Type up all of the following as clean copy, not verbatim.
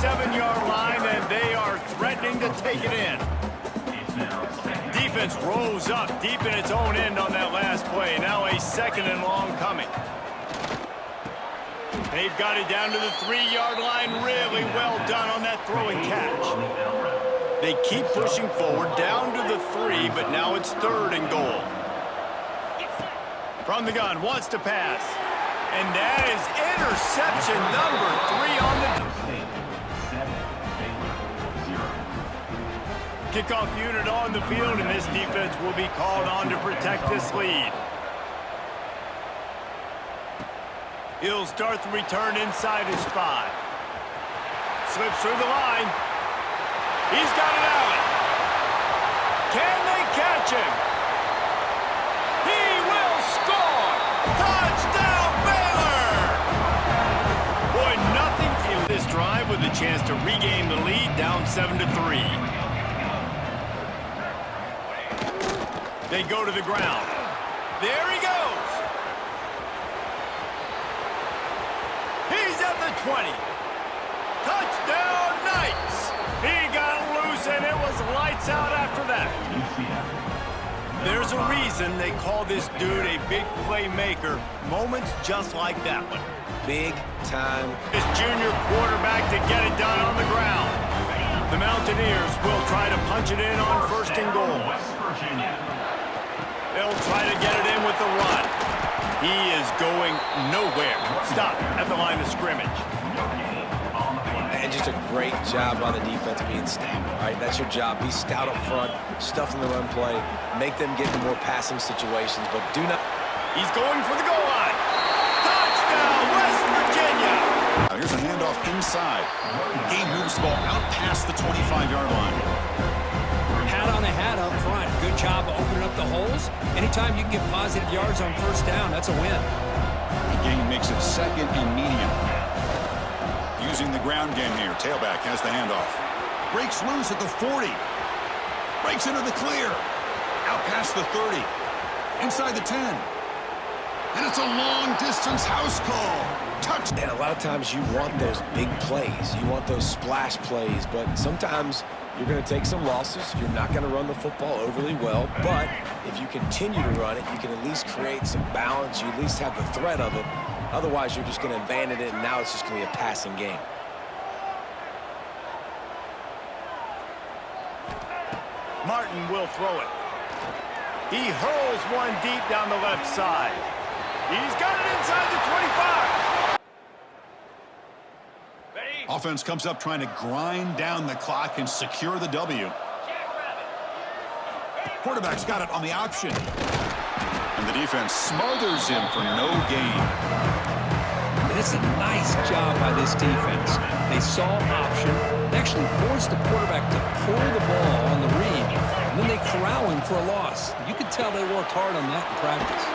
7-yard line, and they are threatening to take it in. Defense rose up deep in its own end on that last play. Now a 2nd and long coming. They've got it down to the 3-yard line. Really well done on that throw and catch. They keep pushing forward down to the 3, but now it's 3rd and goal. From the gun, wants to pass. And that is interception number 3 on the... Kickoff unit on the field, and this defense will be called on to protect this lead. He'll start the return inside his 5. Slips through the line. He's got it out. Can they catch him? He will score! Touchdown, Baylor! Boy, nothing in this drive with a chance to regain the lead, down 7-3. They go to the ground. There he goes. He's at the 20. Touchdown, Knights. He got loose, and it was lights out after that. There's a reason they call this dude a big playmaker. Moments just like that one. Big time. This junior quarterback to get it done on the ground. The Mountaineers will try to punch it in on 1st and goal. They'll try to get it in with the run. He is going nowhere. Stop at the line of scrimmage. And just a great job by the defense being stout. All right, that's your job. Be stout up front, stuff in the run play, make them get in more passing situations, but do not... He's going for the goal line. Touchdown, West Virginia. Now here's a handoff inside. Game moves the ball out past the 25-yard line. Hat on a hat up front. Good job opening up the holes. Anytime you can get positive yards on 1st down, that's a win. The game makes it 2nd and medium. Using the ground game here. Tailback has the handoff. Breaks loose at the 40. Breaks into the clear. Out past the 30. Inside the 10. And it's a long-distance house call. Touchdown. And a lot of times you want those big plays. You want those splash plays. But sometimes you're going to take some losses. You're not going to run the football overly well. But if you continue to run it, you can at least create some balance. You at least have the threat of it. Otherwise, you're just going to abandon it, and now it's just going to be a passing game. Martin will throw it. He hurls one deep down the left side. He's got it inside the 25. Offense comes up trying to grind down the clock and secure the W. Quarterback's got it on the option. And the defense smothers him for no gain. And it's a nice job by this defense. They saw option. They actually forced the quarterback to pull the ball on the read. And then they corral him for a loss. You could tell they worked hard on that in practice.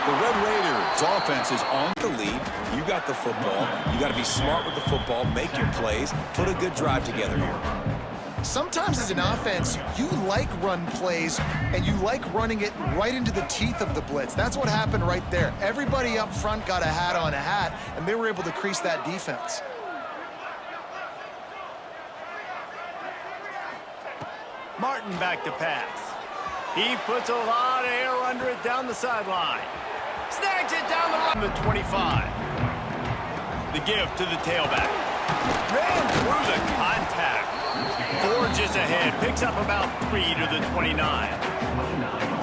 The Red Raiders offense is on The lead, you got the football. You got to be smart with the football, make your plays, put a good drive together here. Sometimes as an offense, you like run plays, and you like running it right into the teeth of the blitz. That's what happened right there. Everybody up front got a hat on a hat, and they were able to crease that defense. Martin back to pass. He puts a lot of air under it down the sideline. Snags it down the 25. The give to the tailback. Ran through the contact. Forges ahead. Picks up about 3 to the 29.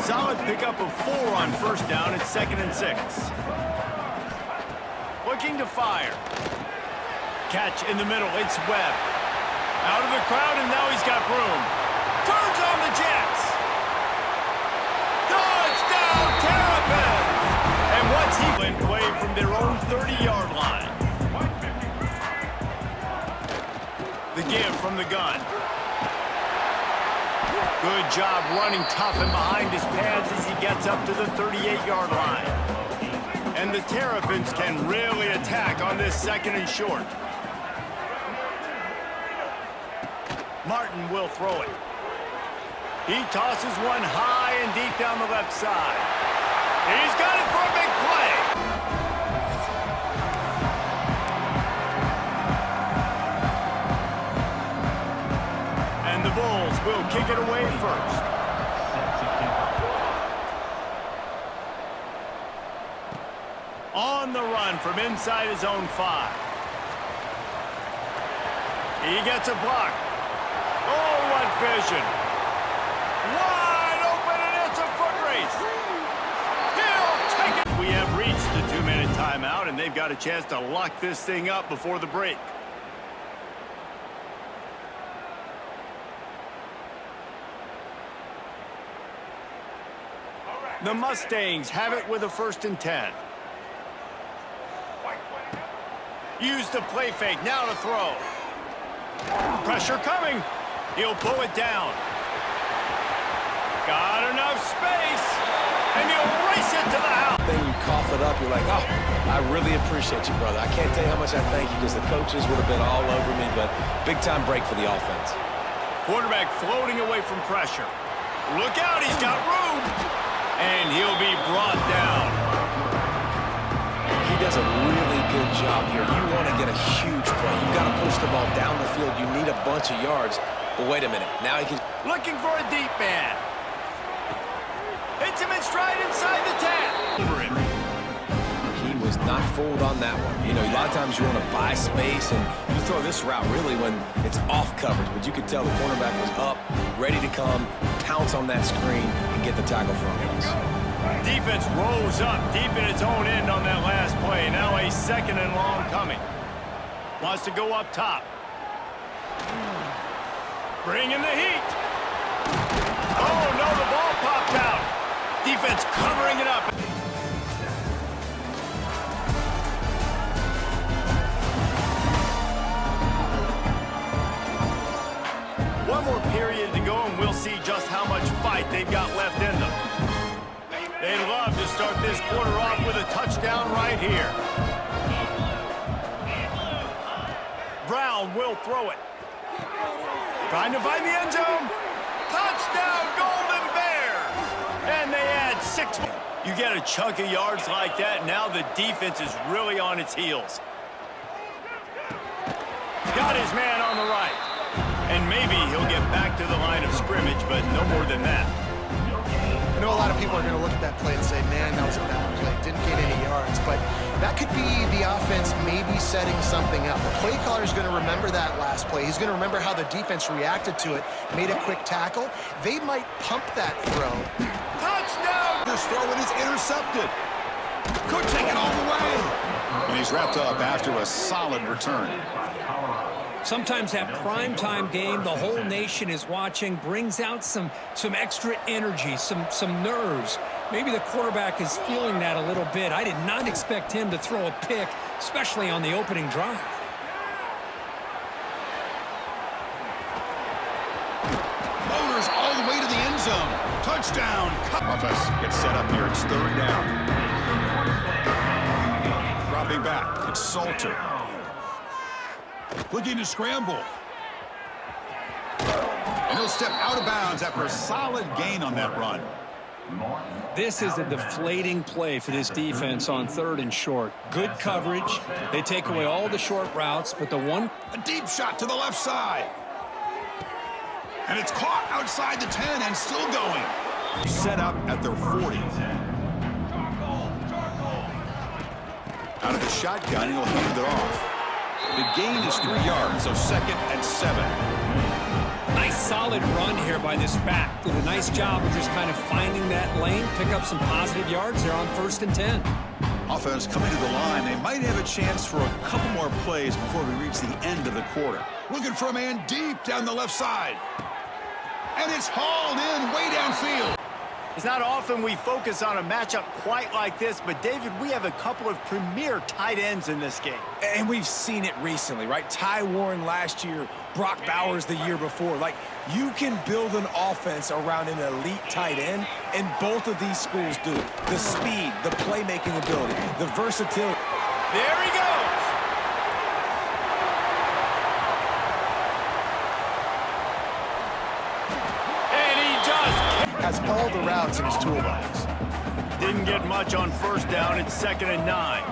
Solid pickup of 4 on 1st down. It's 2nd and 6. Looking to fire. Catch in the middle. It's Webb. Out of the crowd, and now he's got room. Turns on the Jets. Touchdown, Terrapins! And what's he been playing from their own 30-yard line? The give from the gun. Good job running tough and behind his pads as he gets up to the 38-yard line. And the Terrapins can really attack on this 2nd and short. Martin will throw it. He tosses one high and deep down the left side. He's got it for a big play. Bulls will kick it away first. On the run from inside his own 5. He gets a block. Oh, what vision. Wide open, and it's a foot race. He'll take it. We have reached the 2-minute timeout, and they've got a chance to lock this thing up before the break. The Mustangs have it with a 1st and 10. Use the play fake, now to throw. Pressure coming. He'll pull it down. Got enough space, and he'll race it to the house. Then you cough it up, you're like, oh, I really appreciate you, brother. I can't tell you how much I thank you because the coaches would have been all over me, but big-time break for the offense. Quarterback floating away from pressure. Look out, he's got room. And he'll be brought down. He does a really good job here. You want to get a huge play. You've got to push the ball down the field. You need a bunch of yards. But wait a minute. Now he can... Looking for a deep man. Hits him in stride inside the 10. Over him. He was not fooled on that one. You know, a lot of times you want to buy space, and you throw this route really when it's off coverage. But you could tell the cornerback was up, ready to come, pounce on that screen, and get the tackle from us. Defense rose up deep in its own end on that last play. Now a 2nd and long coming. Wants to go up top. Bringing the heat. Oh, no, the ball popped out. Defense covering it up. One more period to go, and we'll see just how much fight they've got left in them. They'd love to start this quarter off with a touchdown right here. Brown will throw it. Trying to find the end zone. Touchdown, Golden Bears! And they add 6. You get a chunk of yards like that, now the defense is really on its heels. Got his man on the right. And maybe he'll get back to the line of scrimmage, but no more than that. I know a lot of people are going to look at that play and say, man, that was a bad play. Didn't get any yards. But that could be the offense maybe setting something up. The play caller is going to remember that last play. He's going to remember how the defense reacted to it, made a quick tackle. They might pump that throw. Touchdown! This throw is intercepted. Could take it all the way. And he's wrapped up after a solid return. Sometimes that primetime game, the whole nation is watching, brings out some extra energy, some nerves. Maybe the quarterback is feeling that a little bit. I did not expect him to throw a pick, especially on the opening drive. Motors all the way to the end zone. Touchdown. Offense gets set up here. It's 3rd down. Dropping back. It's Salter. Looking to scramble. And he'll step out of bounds after a solid gain on that run. This is a deflating play for this defense on 3rd and short. Good coverage. They take away all the short routes, but the one... A deep shot to the left side. And it's caught outside the 10 and still going. Set up at their 40. Out of the shotgun, he'll hand it off. The gain is 3 yards, so 2nd and 7. Nice solid run here by this back. Did a nice job of just kind of finding that lane, pick up some positive yards there on 1st and 10. Offense coming to the line. They might have a chance for a couple more plays before we reach the end of the quarter. Looking for a man deep down the left side. And it's hauled in way downfield. It's not often we focus on a matchup quite like this, but David, we have a couple of premier tight ends in this game. And we've seen it recently, right? Ty Warren last year, Brock Bowers the year before. Like, you can build an offense around an elite tight end, and both of these schools do. The speed, the playmaking ability, the versatility. There he goes. And he just Has all the routes in his toolbox. didn't get much on 1st down. It's 2nd and 9.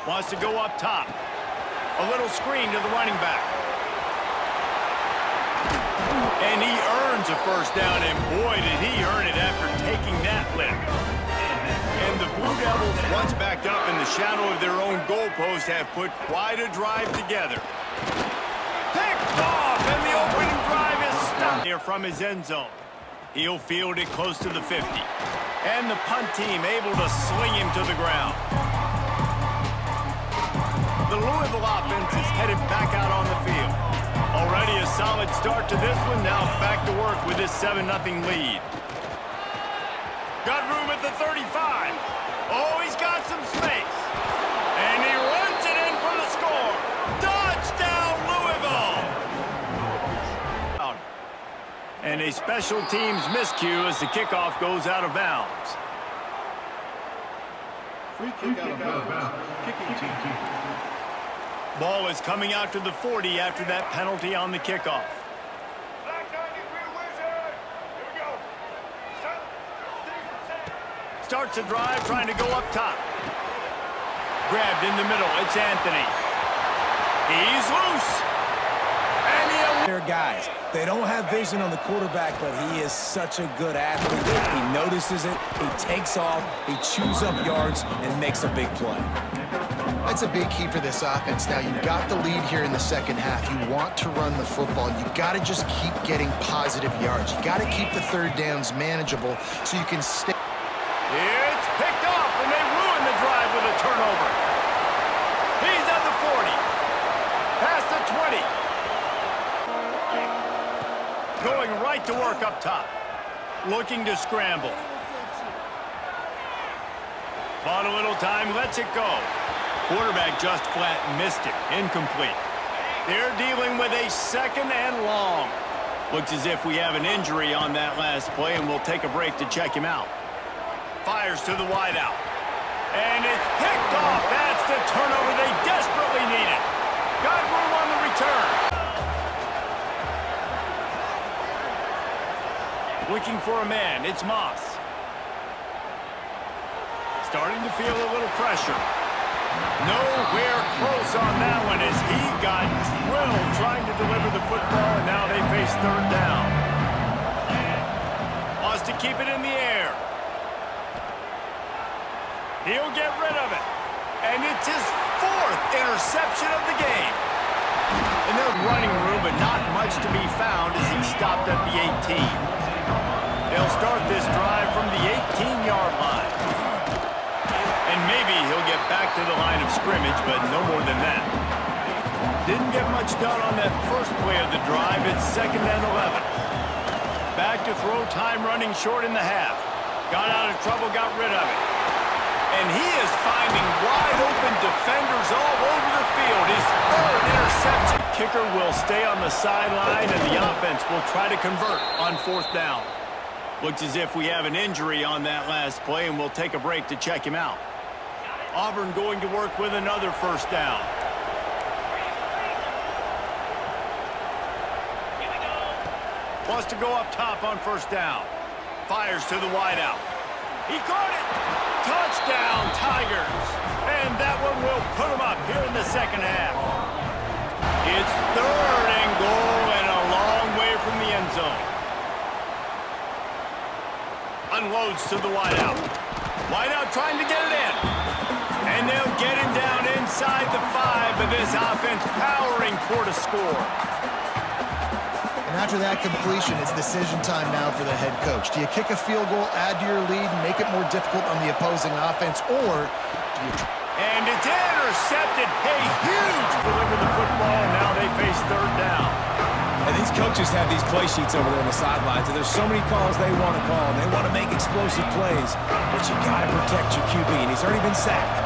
Wants to go up top. A little screen to the running back. And he earns a first down, and boy, did he earn it after taking that lift. And the Blue Devils, once backed up in the shadow of their own goalpost, have put quite a drive together. Picked off, and the opening drive is stopped here from his end zone. He'll field it close to the 50. And the punt team able to sling him to the ground. The Louisville offense is headed back out on the field. Already a solid start to this one. Now back to work with this 7-0 lead. Got room at the 35. Oh, he's got some space. And he runs it in for the score. Touchdown, Louisville! And a special teams miscue as the kickoff goes out of bounds. Free kick out of bounds. Kicking team. Ball is coming out to the 40 after that penalty on the kickoff. Starts a drive trying to go up top. Grabbed in the middle. It's Anthony. He's loose. And Their guys, they don't have vision on the quarterback, but he is such a good athlete. He notices it, he takes off, he chews up yards, and makes a big play. That's a big key for this offense. Now, you've got the lead here in the second half. You want to run the football. You got to just keep getting positive yards. You got to keep the third downs manageable so you can stay. it's picked off, and they ruin the drive with a turnover. He's at the 40. Past the 20. Going right to work up top. Looking to scramble. Bought a little time, lets it go. Quarterback just flat missed it. Incomplete. They're dealing with a 2nd and long. Looks as if we have an injury on that last play, and we'll take a break to check him out. Fires to the wideout. And it's picked off. That's the turnover they desperately needed. Got room on the return. Looking for a man. It's Moss. Starting to feel a little pressure. Nowhere close on that one as he got drilled trying to deliver the football, and now they face 3rd down. Wants to keep it in the air. He'll get rid of it. And it's his 4th interception of the game. And there's running room, but not much to be found as he stopped at the 18. They'll start this drive from the 18-yard line. And maybe he'll get back to the line of scrimmage, but no more than that. Didn't get much done on that first play of the drive. It's 2nd and 11. Back to throw, time running short in the half. Got out of trouble, got rid of it. And he is finding wide open defenders all over the field. His 3rd interception. Kicker will stay on the sideline, and the offense will try to convert on 4th down. Looks as if we have an injury on that last play, and we'll take a break to check him out. Auburn going to work with another 1st down. Wants to go up top on 1st down. Fires to the wideout. He caught it. Touchdown, Tigers. And that one will put them up here in the 2nd half. It's 3rd and goal and a long way from the end zone. Unloads to the wideout. Wideout trying to get it in. And they'll get him down inside the 5, but this offense powering toward a score. And after that completion, it's decision time now for the head coach. Do you kick a field goal, add to your lead, and make it more difficult on the opposing offense, or do you... And it's intercepted. Hey, huge deliver the football, and now they face 3rd down. And these coaches have these play sheets over there on the sidelines, and there's so many calls they want to call. They want to make explosive plays, but you got to protect your QB, and he's already been sacked.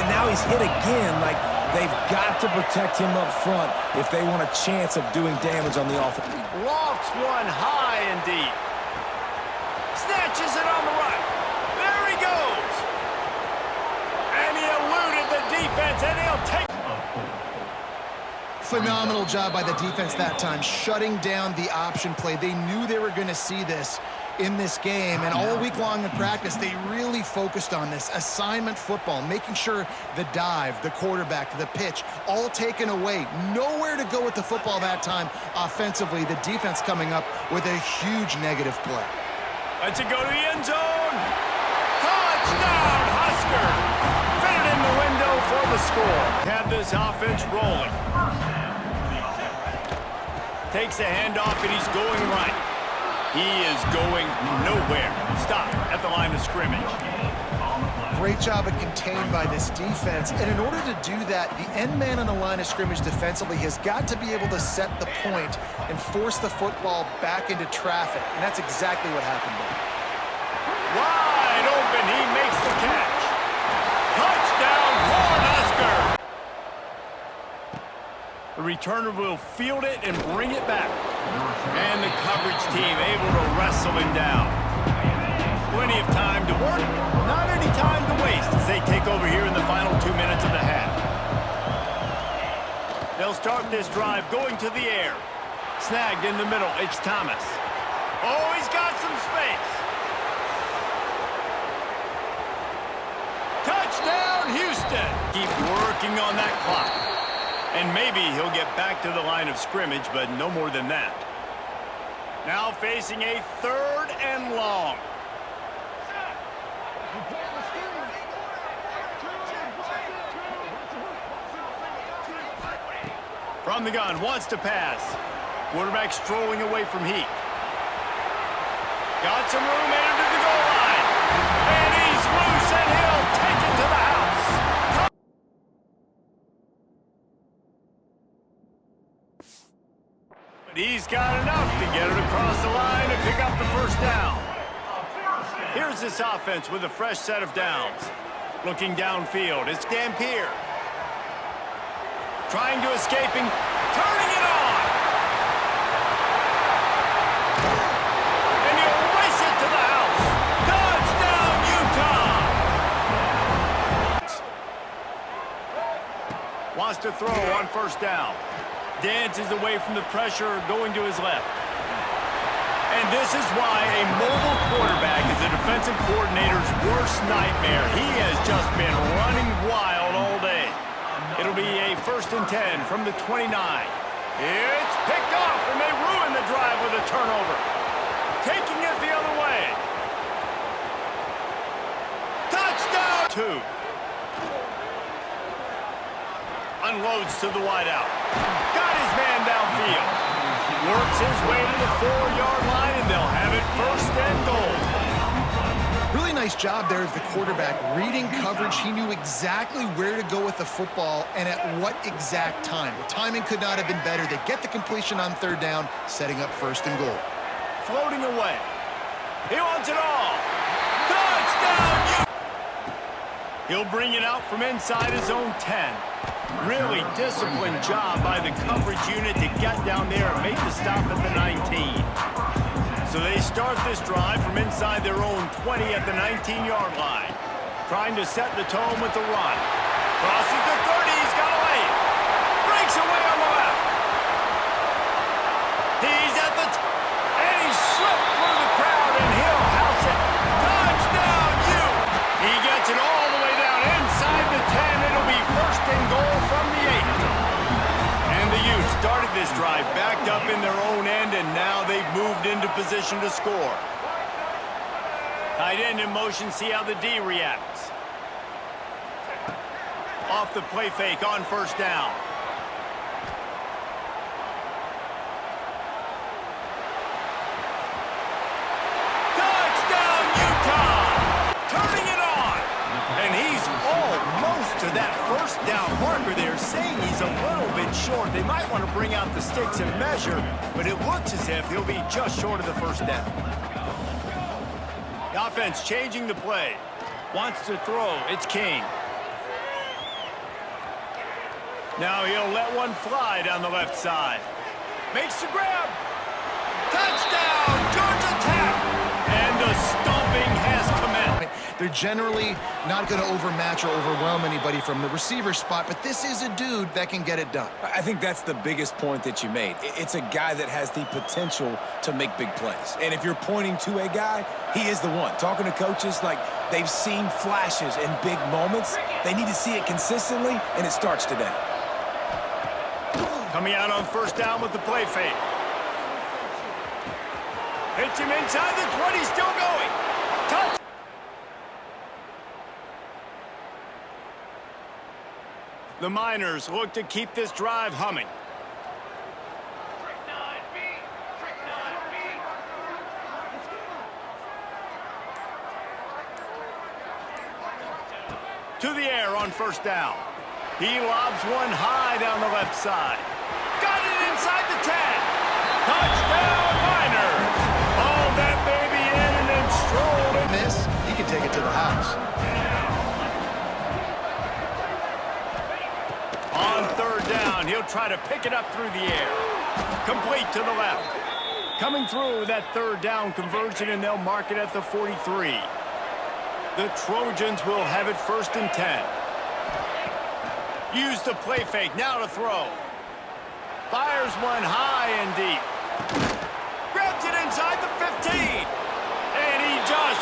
Now he's hit again. Like, they've got to protect him up front if they want a chance of doing damage on the offense. Lofts one high and deep. Snatches it on the right. There he goes. And he eluded the defense, and he'll take... Phenomenal job by the defense that time, shutting down the option play. They knew they were going to see this, in this game, and all week long in practice, they really focused on this assignment football, making sure the dive, the quarterback, the pitch, all taken away. Nowhere to go with the football that time offensively. The defense coming up with a huge negative play. Let's it go to the end zone. Touchdown, Husker. Fit it in the window for the score. Have this offense rolling. Takes the handoff, and he's going right. He is going nowhere. Stop at the line of scrimmage. Great job of contained by this defense. And in order to do that, the end man on the line of scrimmage defensively has got to be able to set the point and force the football back into traffic. And that's exactly what happened there. Wide open, he makes the catch. Touchdown, Husker. The returner will field it and bring it back. And the coverage team able to wrestle him down. Plenty of time to work, not any time to waste as they take over here in the final 2 minutes of the half. They'll start this drive going to the air. Snagged in the middle, it's Thomas. Oh, he's got some space. Touchdown, Houston. Keep working on that clock. And maybe he'll get back to the line of scrimmage, but no more than that. Now facing a 3rd and long. From the gun, wants to pass. Quarterback strolling away from heat. Got some room, headed to the goal line. And he's loose, and he'll take it to the house. But he's got enough to get it across the line and pick up the first down. Here's this offense with a fresh set of downs. Looking downfield, it's Dampier. Trying to escape him, turning it on. And he'll race it to the house. Touchdown, Utah! Wants to throw on first down. Dances away from the pressure, going to his left. And this is why a mobile quarterback is a defensive coordinator's worst nightmare. He has just been running wild all day. It'll be a 1st and 10 from the 29. It's picked off, and they ruin the drive with a turnover. Taking it the other way. Touchdown! 2. Unloads to the wideout. Got his man downfield. Works his way to the 4-yard line, and they'll have it 1st and goal. Really nice job there of the quarterback. Reading coverage, he knew exactly where to go with the football and at what exact time. The timing could not have been better. They get the completion on 3rd down, setting up 1st and goal. Floating away. He wants it all. Touchdown! He'll bring it out from inside his own 10. Really disciplined job by the coverage unit to get down there and make the stop at the 19. So they start this drive from inside their own 20 at the 19-yard line. Trying to set the tone with the run. Crosses the 30, he's got a lane. Breaks away on the left. He's at the and he slipped through the crowd, and he'll house it. Touchdown, U! He gets it all the way down inside the 10. It'll be 1st and goal from the 8. And the Utes started this drive backed up in their own end, and now they've moved into position to score. Tight end in motion, see how the D reacts. Off the play fake on 1st down. Touchdown, Utah! Turning it on! And he's almost to that 1st down marker there, saying he's a little bit short. They might want to bring out the sticks and measure, but it looks as if he'll be just short of the 1st down. The offense changing the play. Wants to throw. It's King. Now he'll let one fly down the left side. Makes the grab. Touchdown, Georgia Tech! And the stomping has commenced. They're generally not going to overmatch or overwhelm anybody from the receiver spot, but this is a dude that can get it done. I think that's the biggest point that you made. It's a guy that has the potential to make big plays. And if you're pointing to a guy, he is the one. Talking to coaches, like, they've seen flashes in big moments. They need to see it consistently, and it starts today. Coming out on first down with the play fake. Hits him inside the 20, still going. Touch. The Miners look to keep this drive humming. To the air on first down. He lobs one high down the left side. Got it inside the 10. Touchdown, Miners. Oh, that baby in and then strolled it. Miss, he can take it to the house. On third down, he'll try to pick it up through the air. Complete to the left. Coming through with that third down conversion, and they'll mark it at the 43. The Trojans will have it 1st and 10. Use the play fake, now to throw. Fires one high and deep. Grabs it inside the 15. And he just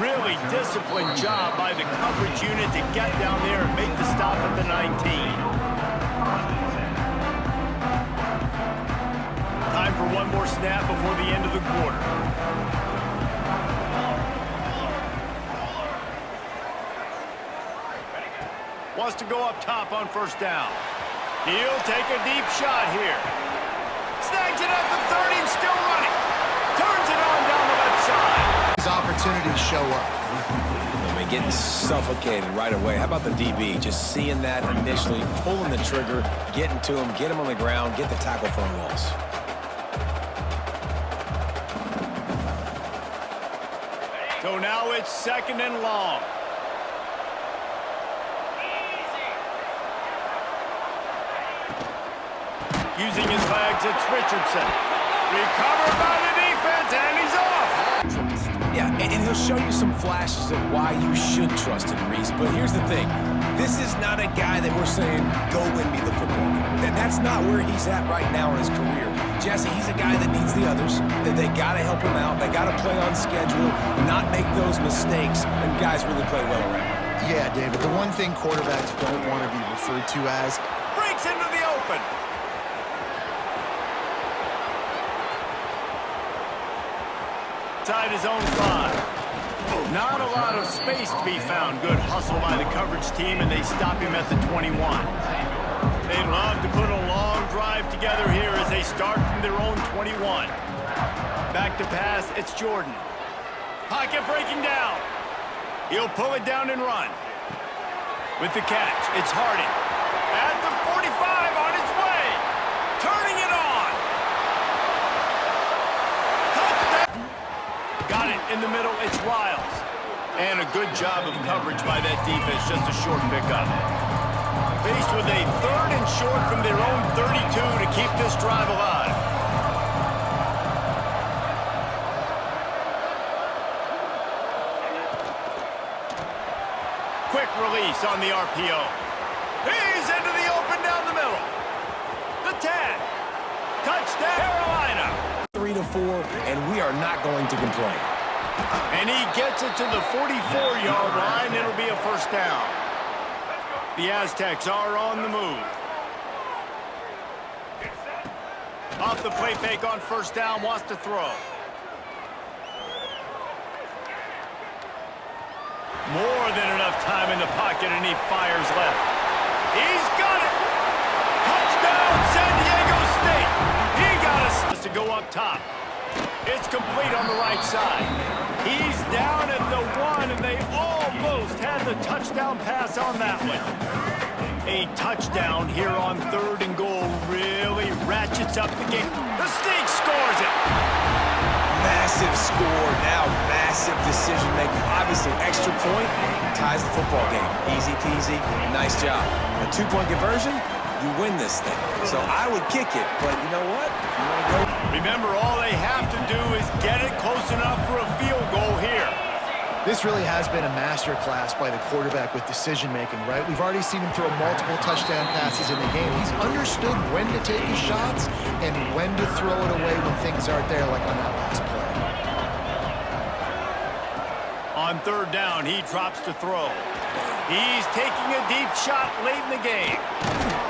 really disciplined job by the coverage unit to get down there and make the stop at the 19. Time for one more snap before the end of the quarter. Wants to go up top on first down. He'll take a deep shot here. Snags it at the 30 and still running. Turns it on down the left side. His opportunities show up. I mean, getting suffocated right away. How about the DB? Just seeing that initially, pulling the trigger, getting to him, get him on the ground, get the tackle for a loss. So now it's 2nd and long. Using his legs, it's Richardson. Recovered by the defense, and he's off. Yeah, and he'll show you some flashes of why you should trust him, Reese. But here's the thing. This is not a guy that we're saying, go win me the football game. That's not where he's at right now in his career. Jesse, he's a guy that needs the others, that they got to help him out. They got to play on schedule, not make those mistakes, and guys really play well around. Yeah, David, the one thing quarterbacks don't want to be referred to as. Breaks into the open. Inside his own 5. Not a lot of space to be found. Good hustle by the coverage team, and they stop him at the 21. They love to put a long drive together here as they start from their own 21. Back to pass, it's Jordan. Pocket breaking down. He'll pull it down and run. With the catch, it's Harding. At the 45 on his way. Turning it on. Got it in the middle, it's Wiles. And a good job of coverage by that defense, just a short pickup. Faced with a 3rd and short from their own 32 to keep this drive alive. Quick release on the RPO. He's into the open down the middle. The 10. Touchdown, Carolina. 3-4, and we are not going to complain. And he gets it to the 44-yard line. It'll be a 1st down. The Aztecs are on the move. Off the play fake on first down, wants to throw. More than enough time in the pocket, and he fires left. He's got it! Touchdown, San Diego State! He got us to go up top. It's complete on the right side. He's down at the 1, and they almost had the touchdown pass on that one. A touchdown here on 3rd and goal really ratchets up the game. The Sneak scores it. Massive score, now massive decision making. Obviously, extra point ties the football game. Easy peasy, nice job. A 2-point conversion, you win this thing. So I would kick it, but you know what? If you want to go. Remember, all they have to do is get it close enough for a field goal here. This really has been a master class by the quarterback with decision-making, right? We've already seen him throw multiple touchdown passes in the game. He's understood when to take his shots and when to throw it away when things aren't there, like on that last play. On third down, he drops to throw. He's taking a deep shot late in the game.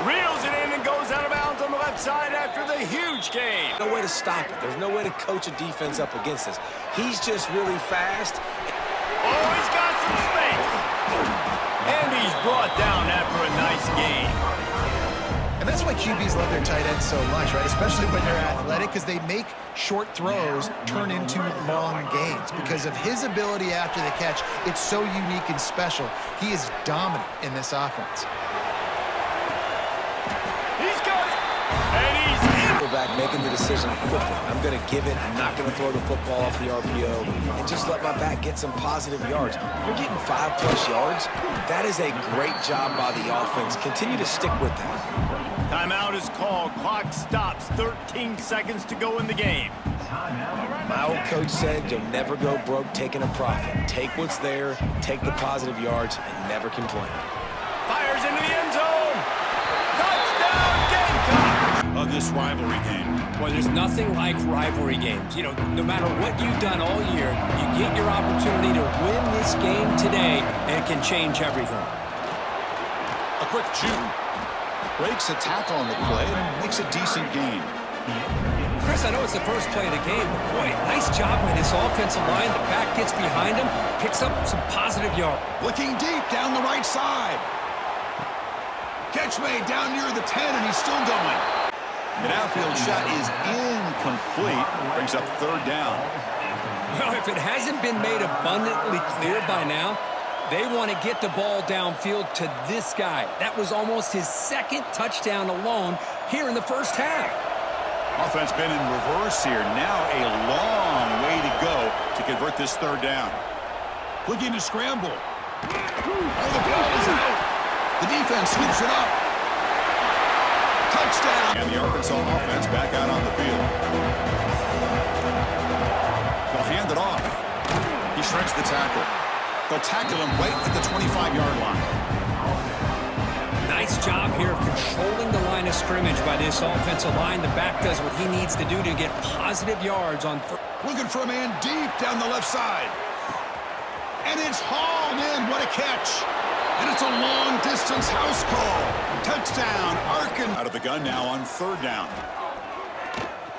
Reels it in and goes out of bounds on the left side after the huge gain. No way to stop it. There's no way to coach a defense up against this. He's just really fast. Oh, he's got some space. And he's brought down after a nice gain. And that's why QBs love their tight ends so much, right? Especially when they're athletic, because they make short throws turn into long gains. Because of his ability after the catch, it's so unique and special. He is dominant in this offense. He's got it. And he's in. Quarterback making the decision quickly. I'm going to give it. I'm not going to throw the football off the RPO and just let my back get some positive yards. You're getting 5+ yards. That is a great job by the offense. Continue to stick with that. Timeout is called. Clock stops. 13 seconds to go in the game. My old coach said you'll never go broke taking a profit. Take what's there, take the positive yards, and never complain. Fires into the end zone. Touchdown, Gamecock. Of this rivalry game. Well, there's nothing like rivalry games. You know, no matter what you've done all year, you get your opportunity to win this game today, and it can change everything. A quick juke. Breaks a tackle on the play and makes a decent gain. Chris, I know it's the first play of the game, but boy, nice job by this offensive line. The back gets behind him, picks up some positive yards. Looking deep down the right side. Catch made down near the 10, and he's still going. An outfield shot is incomplete. Brings up third down. Well, if it hasn't been made abundantly clear by now, they want to get the ball downfield to this guy. That was almost his second touchdown alone here in the first half. Offense been in reverse here. Now a long way to go to convert this third down. Looking to scramble. Oh, the ball is out. The defense scoops it up. Touchdown. And the Arkansas offense back out on the field. They'll hand it off. He shrinks the tackle. They'll tackle him right at the 25-yard line. Nice job here of controlling the line of scrimmage by this offensive line. The back does what he needs to do to get positive yards on first. Looking for a man deep down the left side. And it's hauled in. What a catch. And it's a long-distance house call. Touchdown, Arkansas. Out of the gun now on third down.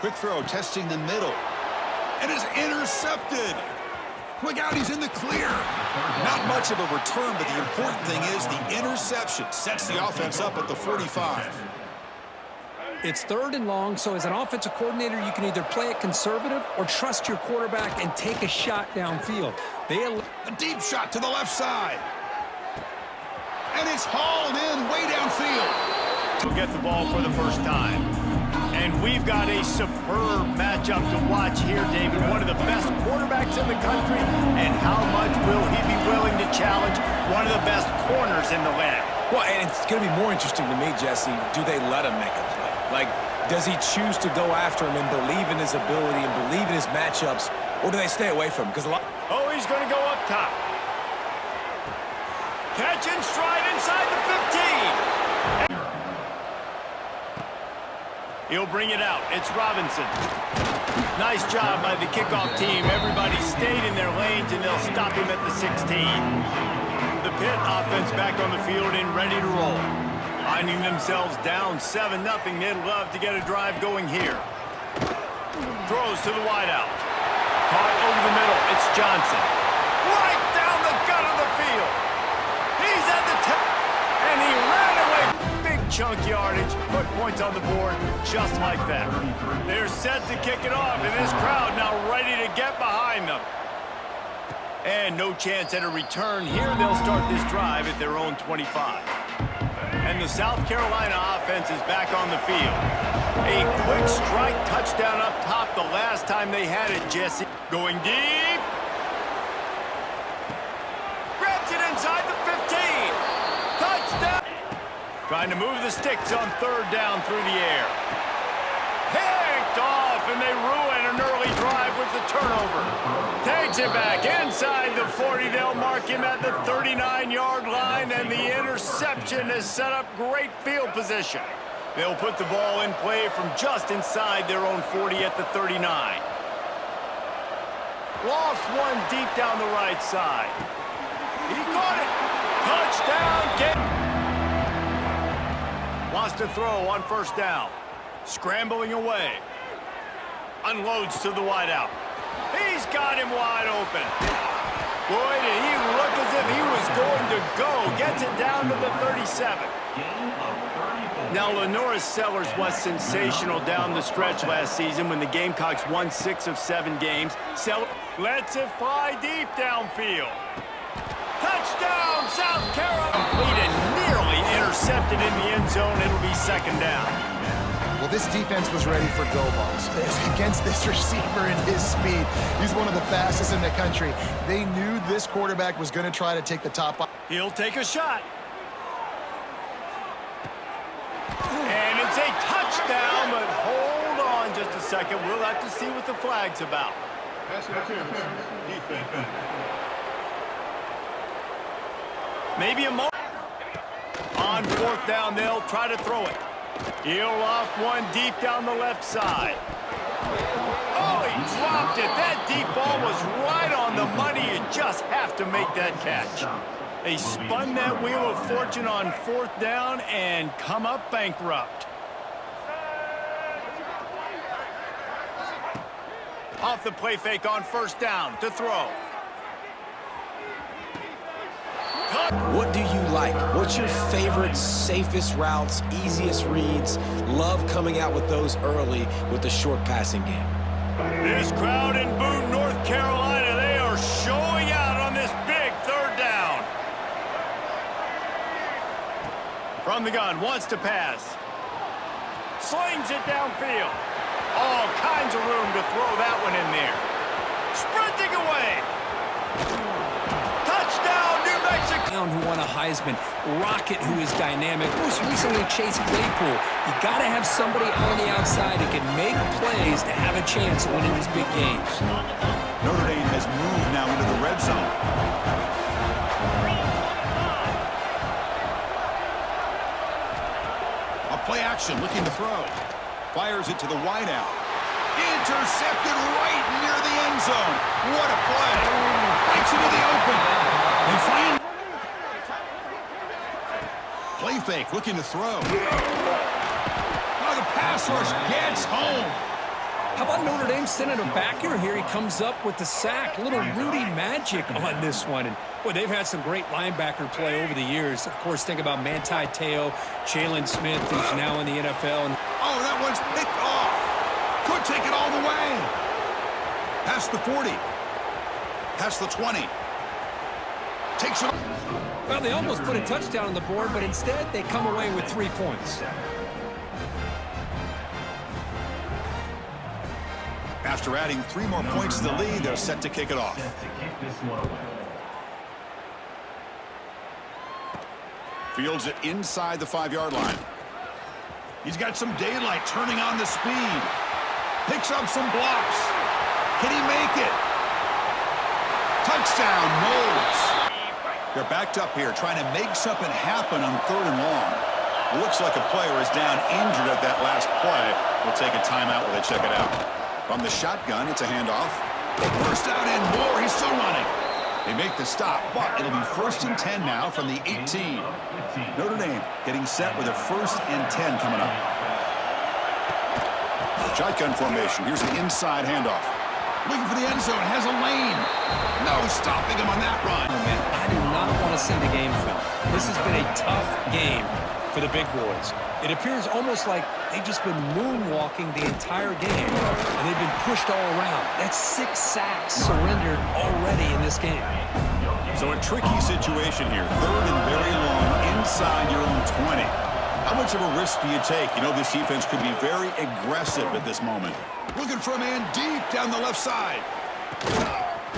Quick throw, testing the middle. And it's intercepted. Look out, he's in the clear. Not much of a return, but the important thing is the interception sets the offense up at the 45. It's third and long, so as an offensive coordinator, you can either play it conservative or trust your quarterback and take a shot downfield. A deep shot to the left side. And it's hauled in way downfield. To get the ball for the first time. And we've got a superb matchup to watch here, David. One of the best quarterbacks in the country. And how much will he be willing to challenge one of the best corners in the land? Well, and it's going to be more interesting to me, Jesse, do they let him make a play? Like, does he choose to go after him and believe in his ability and believe in his matchups, or do they stay away from him? Because a lot... Oh, he's going to go up top. Catch and stride inside the 15. He'll bring it out. It's Robinson. Nice job by the kickoff team. Everybody stayed in their lanes, and they'll stop him at the 16. The Pitt offense back on the field and ready to roll. Finding themselves down 7-0, they'd love to get a drive going here. Throws to the wideout. Caught over the middle. It's Johnson. Right down the gut of the field. He's at the top, and he ran away. Big chunk yardage, put points on the board just like that. They're set to kick it off, and this crowd now ready to get behind them. And no chance at a return here. They'll start this drive at their own 25. And the South Carolina offense is back on the field. A quick strike touchdown up top the last time they had it, Jesse. Going deep. Grabs it inside the 15. Touchdown. Trying to move the sticks on third down through the air. Picked off, and they ruin an early drive with the turnover. Takes it back inside the 40. They'll mark him at the 39-yard line, and the interception has set up great field position. They'll put the ball in play from just inside their own 40 at the 39. Lost one deep down the right side. He caught it. Touchdown. Wants to throw on first down. Scrambling away. Unloads to the wideout. He's got him wide open. Boy, did he look as if he was going to go. Gets it down to the 37. Now, Lenore's Sellers was sensational down the stretch last season when the Gamecocks won 6 of 7 games. Sellers lets it fly deep downfield. Touchdown, South Carolina. Completed, nearly intercepted in the end zone. It'll be second down. Well, this defense was ready for go balls. Against this receiver and his speed, he's one of the fastest in the country. They knew this quarterback was going to try to take the top off. He'll take a shot. And it's a touchdown, but hold on just a second. We'll have to see what the flag's about. Pass interference. Defense. Maybe a moment. On fourth down, they'll try to throw it. He'll off one deep down the left side. Oh, he dropped it. That deep ball was right on the money. You just have to make that catch. They spun that wheel of fortune on fourth down and come up bankrupt. Off the play fake on first down to throw. What do you like? What's your favorite, safest routes, easiest reads? Love coming out with those early with the short passing game. This crowd in Boone, North Carolina, they are showing out on this big third down. From the gun, wants to pass. Slings it downfield. All kinds of room to throw that one in there. Sprinting away. Touchdown, New Mexico. Who won a Heisman, Rocket, who is dynamic, most recently Chase Claypool. You got to have somebody on the outside who can make plays to have a chance of winning these big games. Notre Dame has moved now into the red zone. A play action, looking to throw. Fires it to the wideout. Intercepted right near the end zone. What a play. Breaks into the open. They find. Play fake, looking to throw. Oh, the pass rush gets home. How about Notre Dame sending a backer here? He comes up with the sack. A little Rudy magic on this one. And, boy, they've had some great linebacker play over the years. Of course, think about Manti Te'o, Jalen Smith, who's now in the NFL. And oh, that one's picked off. Could take it all the way. Past the 40. Past the 20. Takes it. Well, they almost put a touchdown on the board, but instead they come away with 3 points. After adding 3 more points to the lead, they're set to kick it off. Fields it inside the 5-yard line. He's got some daylight turning on the speed. Picks up some blocks. Can he make it? Touchdown, Knowles. They're backed up here trying to make something happen on 3rd and long. Looks like a player is down injured at that last play. We'll take a timeout while they check it out. From the shotgun, it's a handoff. First out and more. He's still running. They make the stop, but it'll be 1st and 10 now from the 18. Notre Dame getting set with a 1st and 10 coming up. Shotgun formation. Here's an inside handoff. Looking for the end zone. Has a lane. No stopping him on that run. Oh, man, I do not want to see the game film. This has been a tough game for the big boys. It appears almost like they've just been moonwalking the entire game, and they've been pushed all around. That's 6 sacks surrendered already in this game. So a tricky situation here. 3rd and very long inside your own 20. How much of a risk do you take? You know, this defense could be very aggressive at this moment. Looking for a man deep down the left side.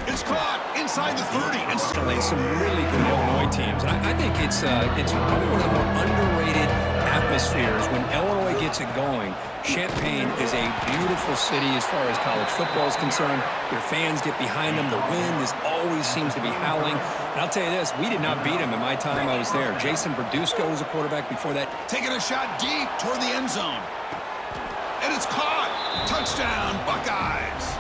It's caught inside the 30. And some really good Illinois teams. And I think it's probably one of the more underrated atmospheres when Illinois gets it going. Champaign is a beautiful city as far as college football is concerned. Their fans get behind them. The wind always seems to be howling. And I'll tell you this, we did not beat them in my time I was there. Jason Verduzco was a quarterback before that. Taking a shot deep toward the end zone. And it's caught. Touchdown, Buckeyes.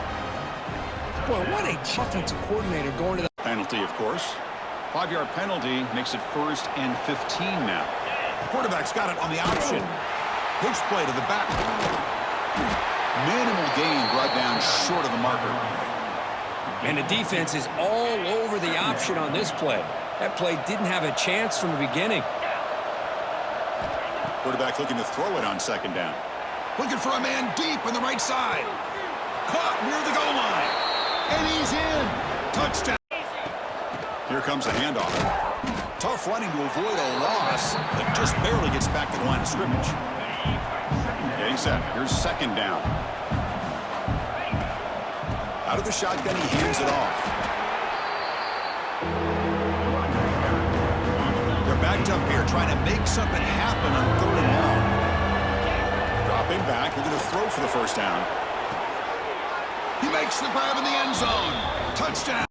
Boy, what a offensive coordinator going to the Penalty, of course. 5-yard penalty makes it 1st and 15 now. Quarterback's got it on the option. Pitch play to the back. Minimal gain brought down short of the marker. And the defense is all over the option on this play. That play didn't have a chance from the beginning. Quarterback looking to throw it on 2nd down. Looking for a man deep on the right side. Caught near the goal line. And he's in. Touchdown. Here comes a handoff. Tough running to avoid a loss, but just barely gets back to the line of scrimmage. Getting set. Here's 2nd down. Out of the shotgun, he hands it off. They're backed up here trying to make something happen on 3rd and long. Dropping back. They're going to throw for the 1st down. He makes the grab in the end zone. Touchdown.